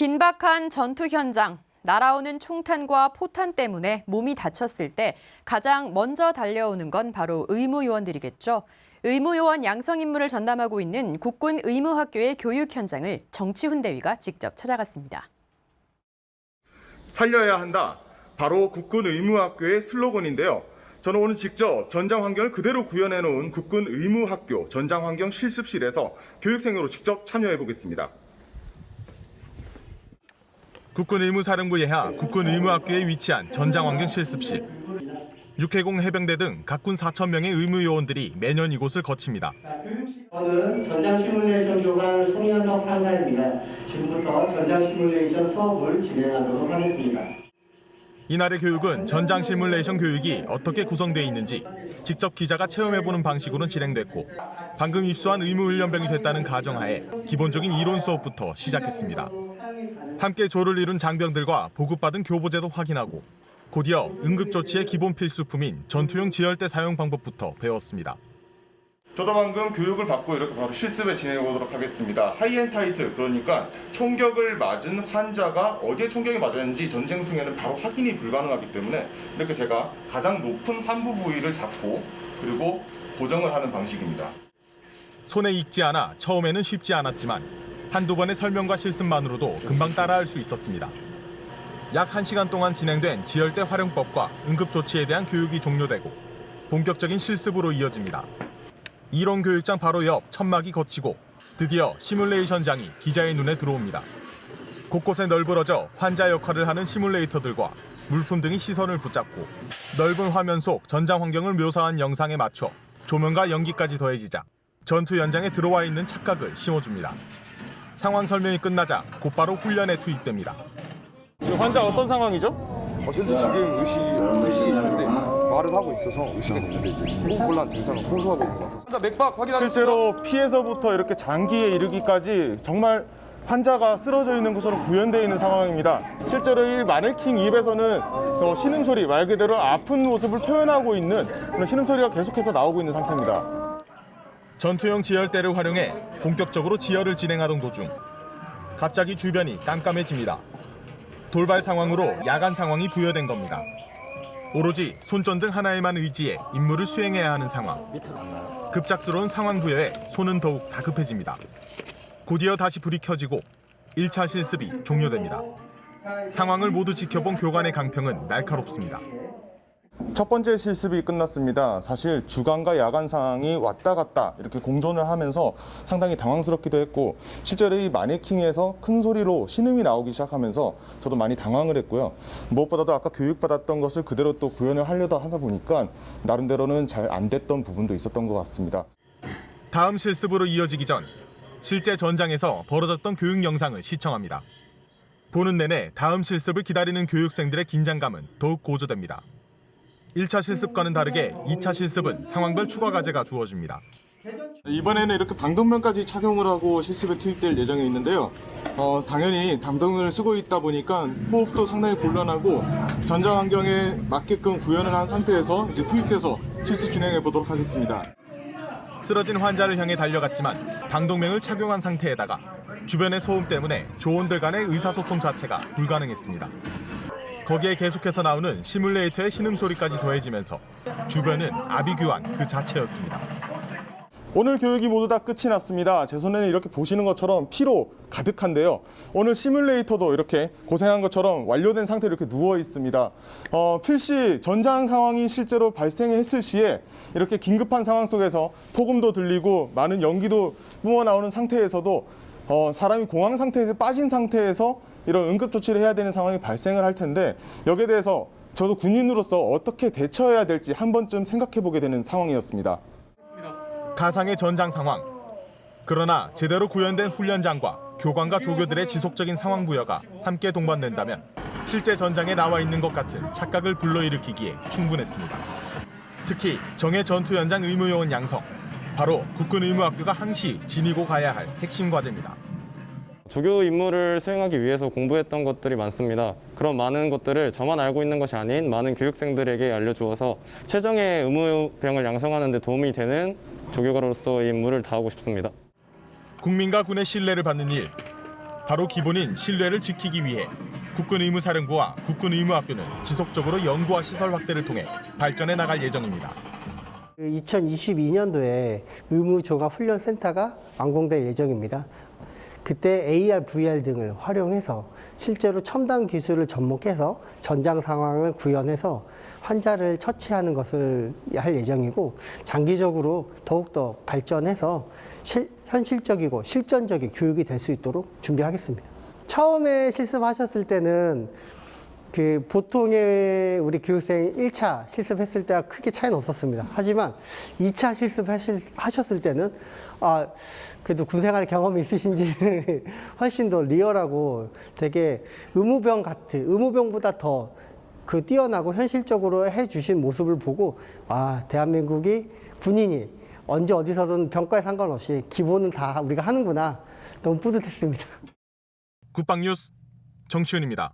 긴박한 전투 현장, 날아오는 총탄과 포탄 때문에 몸이 다쳤을 때 가장 먼저 달려오는 건 바로 의무요원들이겠죠. 의무요원 양성 임무를 전담하고 있는 국군 의무학교의 교육 현장을 정치훈대위가 직접 찾아갔습니다. 살려야 한다. 바로 국군 의무학교의 슬로건인데요. 저는 오늘 직접 전장 환경을 그대로 구현해 놓은 국군 의무학교 전장 환경 실습실에서 교육생으로 직접 참여해 보겠습니다. 국군 의무사령부 예하 국군 의무학교에 위치한 전장 환경 실습실. 육해공 해병대 등 각군 4,000명의 의무요원들이 매년 이곳을 거칩니다. 저는 전장 시뮬레이션 교관 송현석 상사입니다. 지금부터 전장 시뮬레이션 수업을 진행하도록 하겠습니다. 이날의 교육은 전장 시뮬레이션 교육이 어떻게 구성되어 있는지 직접 기자가 체험해보는 방식으로 진행됐고, 방금 입소한 의무훈련병이 됐다는 가정하에 기본적인 이론 수업부터 시작했습니다. 함께 조를 이룬 장병들과 보급받은 교보제도 확인하고 곧이어 응급조치의 기본 필수품인 전투용 지혈대 사용 방법부터 배웠습니다. 저도 방금 교육을 받고 이렇게 바로 실습에 진행해 보도록 하겠습니다. 하이앤타이트, 그러니까 총격을 맞은 환자가 어디에 총격이 맞았는지 전쟁 중에는 바로 확인이 불가능하기 때문에 이렇게 제가 가장 높은 환부 부위를 잡고 그리고 고정을 하는 방식입니다. 손에 익지 않아 처음에는 쉽지 않았지만 한두 번의 설명과 실습만으로도 금방 따라할 수 있었습니다. 약 1시간 동안 진행된 지혈대 활용법과 응급조치에 대한 교육이 종료되고 본격적인 실습으로 이어집니다. 이론 교육장 바로 옆 천막이 거치고 드디어 시뮬레이션장이 기자의 눈에 들어옵니다. 곳곳에 널브러져 환자 역할을 하는 시뮬레이터들과 물품 등이 시선을 붙잡고 넓은 화면 속 전장 환경을 묘사한 영상에 맞춰 조명과 연기까지 더해지자 전투 현장에 들어와 있는 착각을 심어줍니다. 상황 설명이 끝나자 곧바로 훈련에 투입됩니다. 지금 환자 어떤 상황이죠? 현재 지금 의식이 있는데 말을 하고 있어서 의식이 있는데 이제 호흡곤란 증상을 호소하고 있는 것 같아서. 환자 맥박 확인하겠습니다. 실제로 피에서부터 이렇게 장기에 이르기까지 정말 환자가 쓰러져 있는 것처럼 구현되어 있는 상황입니다. 실제로 이 마네킹 입에서는 신음소리, 말 그대로 아픈 모습을 표현하고 있는 그런 신음소리가 계속해서 나오고 있는 상태입니다. 전투용 지혈대를 활용해 본격적으로 지혈을 진행하던 도중 갑자기 주변이 깜깜해집니다. 돌발 상황으로 야간 상황이 부여된 겁니다. 오로지 손전등 하나에만 의지해 임무를 수행해야 하는 상황. 급작스러운 상황 부여에 손은 더욱 다급해집니다. 곧이어 다시 불이 켜지고 1차 실습이 종료됩니다. 상황을 모두 지켜본 교관의 강평은 날카롭습니다. 첫 번째 실습이 끝났습니다. 사실 주간과 야간 상황이 왔다 갔다 이렇게 공존을 하면서 상당히 당황스럽기도 했고, 실제로 이 마네킹에서 큰 소리로 신음이 나오기 시작하면서 저도 많이 당황을 했고요. 무엇보다도 아까 교육받았던 것을 그대로 또 구현을 하려다 하다 보니까 나름대로는 잘 안 됐던 부분도 있었던 것 같습니다. 다음 실습으로 이어지기 전 실제 전장에서 벌어졌던 교육 영상을 시청합니다. 보는 내내 다음 실습을 기다리는 교육생들의 긴장감은 더욱 고조됩니다. 1차 실습과는 다르게 2차 실습은 상황별 추가 과제가 주어집니다. 이번에는 이렇게 방독면까지 착용을 하고 실습에 투입될 예정에 있는데요. 당연히 방독면을 쓰고 있다 보니까 호흡도 상당히 곤란하고 전장 환경에 맞게끔 구현을 한 상태에서 이제 투입돼서 실습 진행해 보도록 하겠습니다. 쓰러진 환자를 향해 달려갔지만 방독면을 착용한 상태에다가 주변의 소음 때문에 조원들 간의 의사소통 자체가 불가능했습니다. 거기에 계속해서 나오는 시뮬레이터의 신음소리까지 더해지면서 주변은 아비규환 그 자체였습니다. 오늘 교육이 모두 다 끝이 났습니다. 제 손에는 이렇게 보시는 것처럼 피로 가득한데요. 오늘 시뮬레이터도 이렇게 고생한 것처럼 완료된 상태로 이렇게 누워 있습니다. 필시 전장 상황이 실제로 발생했을 시에 이렇게 긴급한 상황 속에서 폭음도 들리고 많은 연기도 뿜어 나오는 상태에서도 사람이 공황 상태에 빠진 상태에서 이런 응급조치를 해야 되는 상황이 발생을 할 텐데, 여기에 대해서 저도 군인으로서 어떻게 대처해야 될지 한 번쯤 생각해 보게 되는 상황이었습니다. 가상의 전장 상황. 그러나 제대로 구현된 훈련장과 교관과 조교들의 지속적인 상황 부여가 함께 동반된다면 실제 전장에 나와 있는 것 같은 착각을 불러일으키기에 충분했습니다. 특히 정예 전투 현장 의무요원 양성. 바로 국군 의무학교가 항시 지니고 가야 할 핵심 과제입니다. 조교 임무를 수행하기 위해서 공부했던 것들이 많습니다. 그런 많은 것들을 저만 알고 있는 것이 아닌 많은 교육생들에게 알려주어서 최정예 의무병을 양성하는 데 도움이 되는 조교가로서의 임무를 다하고 싶습니다. 국민과 군의 신뢰를 받는 일. 바로 기본인 신뢰를 지키기 위해 국군의무사령부와 국군의무학교는 지속적으로 연구와 시설 확대를 통해 발전해 나갈 예정입니다. 2022년도에 의무종합훈련센터가 완공될 예정입니다. 그때 AR, VR 등을 활용해서 실제로 첨단 기술을 접목해서 전장 상황을 구현해서 환자를 처치하는 것을 할 예정이고, 장기적으로 더욱더 발전해서 현실적이고 실전적인 교육이 될 수 있도록 준비하겠습니다. 처음에 실습하셨을 때는 보통의 우리 교육생이 1차 실습했을 때와 크게 차이는 없었습니다. 하지만 2차 실습하셨을 때는 그래도 군생활 경험이 있으신지 훨씬 더 리얼하고 되게 의무병보다 더 뛰어나고 현실적으로 해주신 모습을 보고 대한민국이 군인이 언제 어디서든 병과에 상관없이 기본은 다 우리가 하는구나, 너무 뿌듯했습니다. 국방뉴스 정치훈입니다.